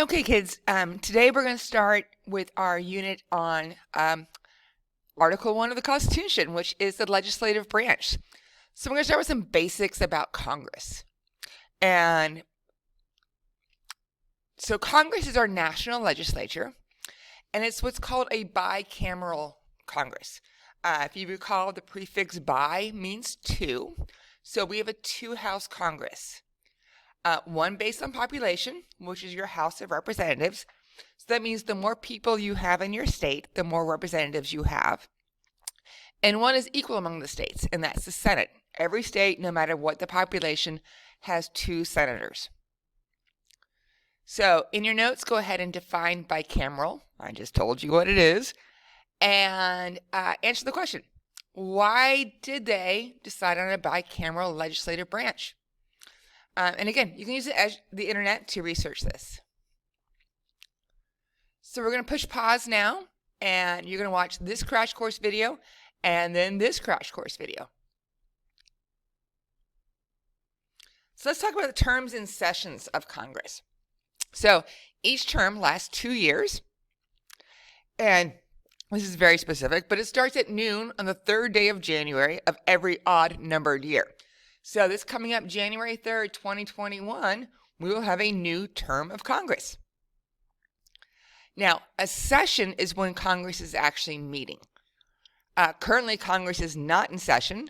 Okay, kids, today we're going to start with our unit on Article 1 of the Constitution, which is the legislative branch. So we're going to start with some basics about Congress. And so Congress is our national legislature, and it's what's called a bicameral Congress. If you recall, the prefix bi means two, so we have a two-house Congress. One based on population, which is your House of Representatives. So that means the more people you have in your state, the more representatives you have. And one is equal among the states, and that's the Senate. Every state, no matter what the population, has two senators. So in your notes, go ahead and define bicameral. I just told you what it is. And answer the question. Why did they decide on a bicameral legislative branch? And again, you can use the internet to research this. So we're going to push pause now, and you're going to watch this crash course video and then this crash course video. So let's talk about the terms and sessions of Congress. So each term lasts 2 years, and this is very specific, but it starts at noon on the third day of January of every odd-numbered year. So this coming up January 3rd, 2021, we will have a new term of Congress. Now, a session is when Congress is actually meeting. Currently, Congress is not in session.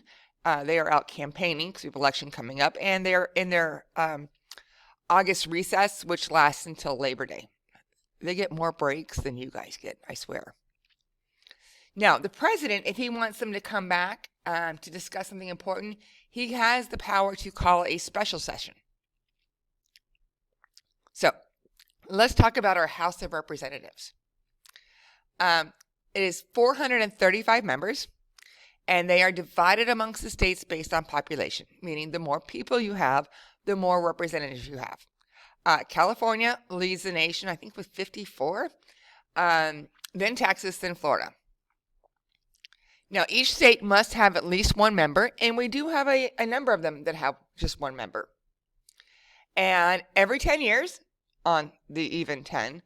They are out campaigning because we have an election coming up, and they're in their August recess, which lasts until Labor Day. They get more breaks than you guys get, I swear. Now, the president, if he wants them to come back to discuss something important, he has the power to call a special session. So, let's talk about our House of Representatives. It is 435 members, and they are divided amongst the states based on population, meaning the more people you have, the more representatives you have. California leads the nation, I think, with 54, then Texas, then Florida. Now, each state must have at least one member, and we do have a number of them that have just one member. And every 10 years, on the even 10,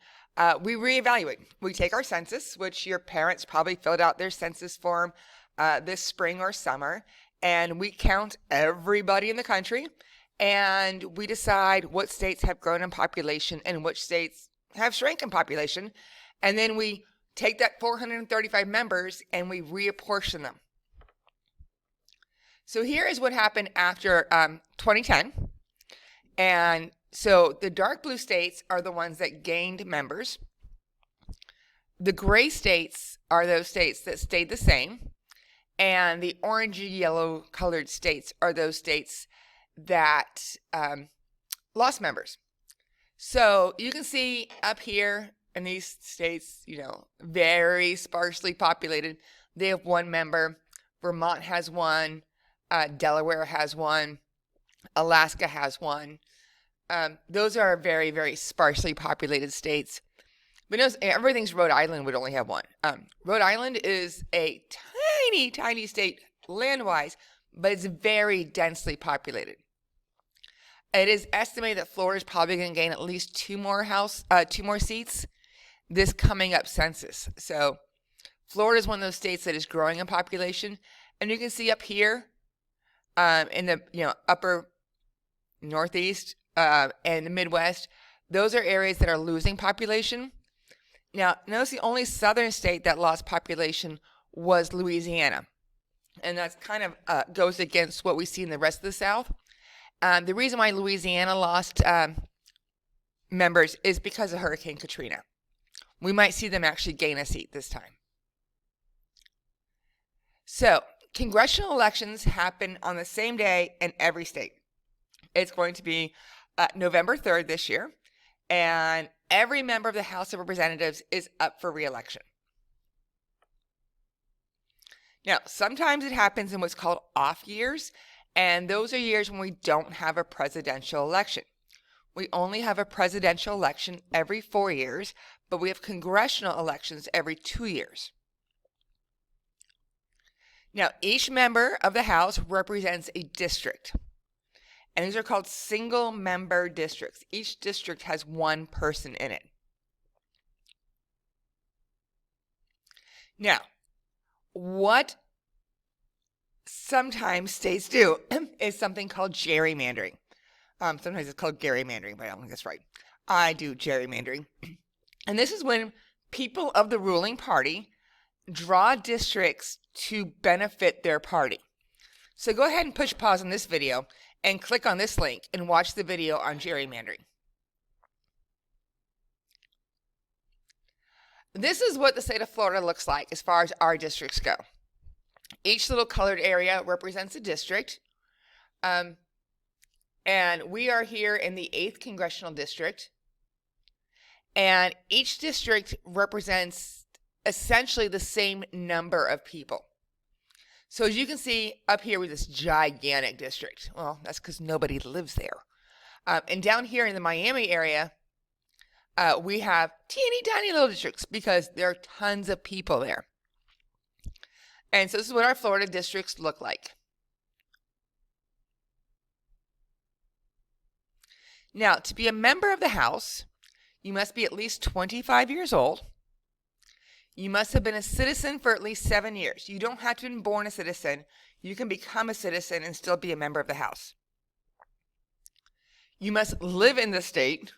we reevaluate. We take our census, which your parents probably filled out their census form this spring or summer, and we count everybody in the country, and we decide what states have grown in population and which states have shrank in population, and then we take that 435 members and we reapportion them. So here is what happened after 2010. And so the dark blue states are the ones that gained members. The gray states are those states that stayed the same. And the orangey yellow colored states are those states that lost members. So you can see up here, and these states, very sparsely populated. They have one member. Vermont has one. Delaware has one. Alaska has one. Those are very, very sparsely populated states. But everything's Rhode Island would only have one. Rhode Island is a tiny, tiny state land-wise, but it's very densely populated. It is estimated that Florida is probably going to gain at least two more seats this coming up census. So Florida is one of those states that is growing in population, and you can see up here in the upper northeast and the Midwest, those are areas that are losing population. Now, notice the only southern state that lost population was Louisiana, and that's kind of goes against what we see in the rest of the South. The reason why Louisiana lost members is because of Hurricane Katrina. We might see them actually gain a seat this time. So, congressional elections happen on the same day in every state. It's going to be November 3rd this year, and every member of the House of Representatives is up for re-election. Now, sometimes it happens in what's called off years, and those are years when we don't have a presidential election. We only have a presidential election every 4 years, but we have congressional elections every 2 years. Now, each member of the House represents a district. And these are called single member districts. Each district has one person in it. Now, what sometimes states do is something called gerrymandering. Sometimes it's called gerrymandering, but I don't think that's right. I do gerrymandering. And this is when people of the ruling party draw districts to benefit their party. So go ahead and push pause on this video and click on this link and watch the video on gerrymandering. This is what the state of Florida looks like as far as our districts go. Each little colored area represents a district. And we are here in the 8th Congressional District. And each district represents essentially the same number of people. So as you can see up here with this gigantic district, well, that's because nobody lives there. And down here in the Miami area, we have teeny tiny little districts because there are tons of people there. And so this is what our Florida districts look like. Now, to be a member of the House, you must be at least 25 years old. You must have been a citizen for at least 7 years. You don't have to have been born a citizen. You can become a citizen and still be a member of the House. You must live in the state,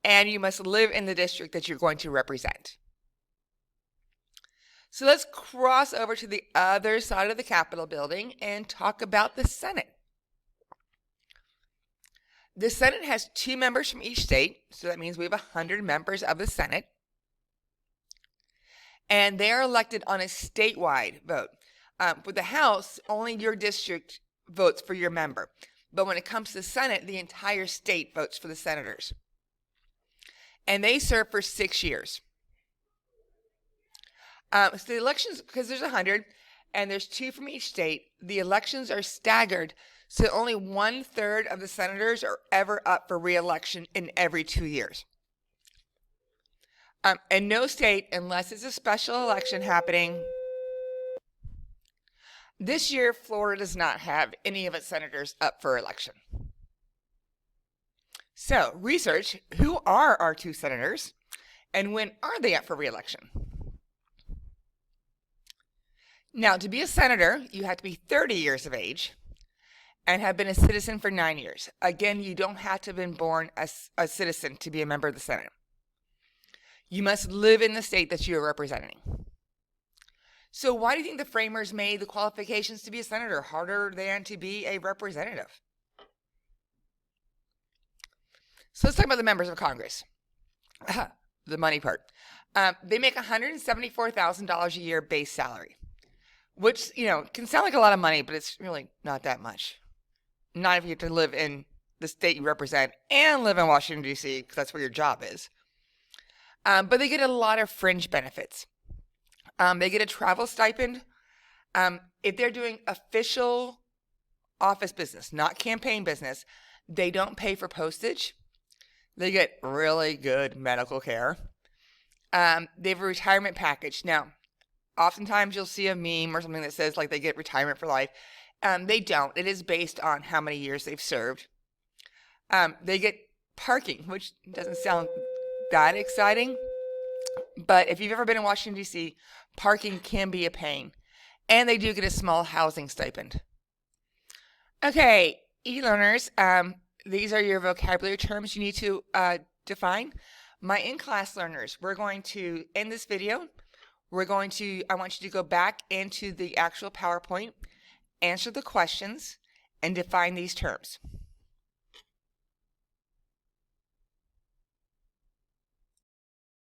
and you must live in the district that you're going to represent. So let's cross over to the other side of the Capitol building and talk about the Senate. The Senate has 2 members from each state, so that means we have 100 members of the Senate. And they are elected on a statewide vote. With the House, only your district votes for your member. But when it comes to the Senate, the entire state votes for the senators. And they serve for 6 years. So the elections, because there's 100 and there's 2 from each state, the elections are staggered, so only 1/3 of the senators are ever up for re-election in every 2 years. And no state, unless it's a special election happening. This year, Florida does not have any of its senators up for election. So, research, who are our 2 senators, and when are they up for re-election? Now, to be a senator, you have to be 30 years of age and have been a citizen for 9 years. Again, you don't have to have been born as a citizen to be a member of the Senate. You must live in the state that you are representing. So why do you think the framers made the qualifications to be a senator harder than to be a representative? So let's talk about the members of Congress. The money part. They make $174,000 a year base salary, which, can sound like a lot of money, but it's really not that much. Not if you have to live in the state you represent and live in Washington, D.C., because that's where your job is. But they get a lot of fringe benefits. They get a travel stipend. If they're doing official office business, not campaign business, they don't pay for postage. They get really good medical care. They have a retirement package. Now, oftentimes you'll see a meme or something that says like they get retirement for life. They don't. It is based on how many years they've served. They get parking, which doesn't sound that exciting. But if you've ever been in Washington, D.C., parking can be a pain. And they do get a small housing stipend. Okay, e-learners, these are your vocabulary terms you need to define. My in-class learners, we're going to end this video. I want you to go back into the actual PowerPoint, answer the questions, and define these terms.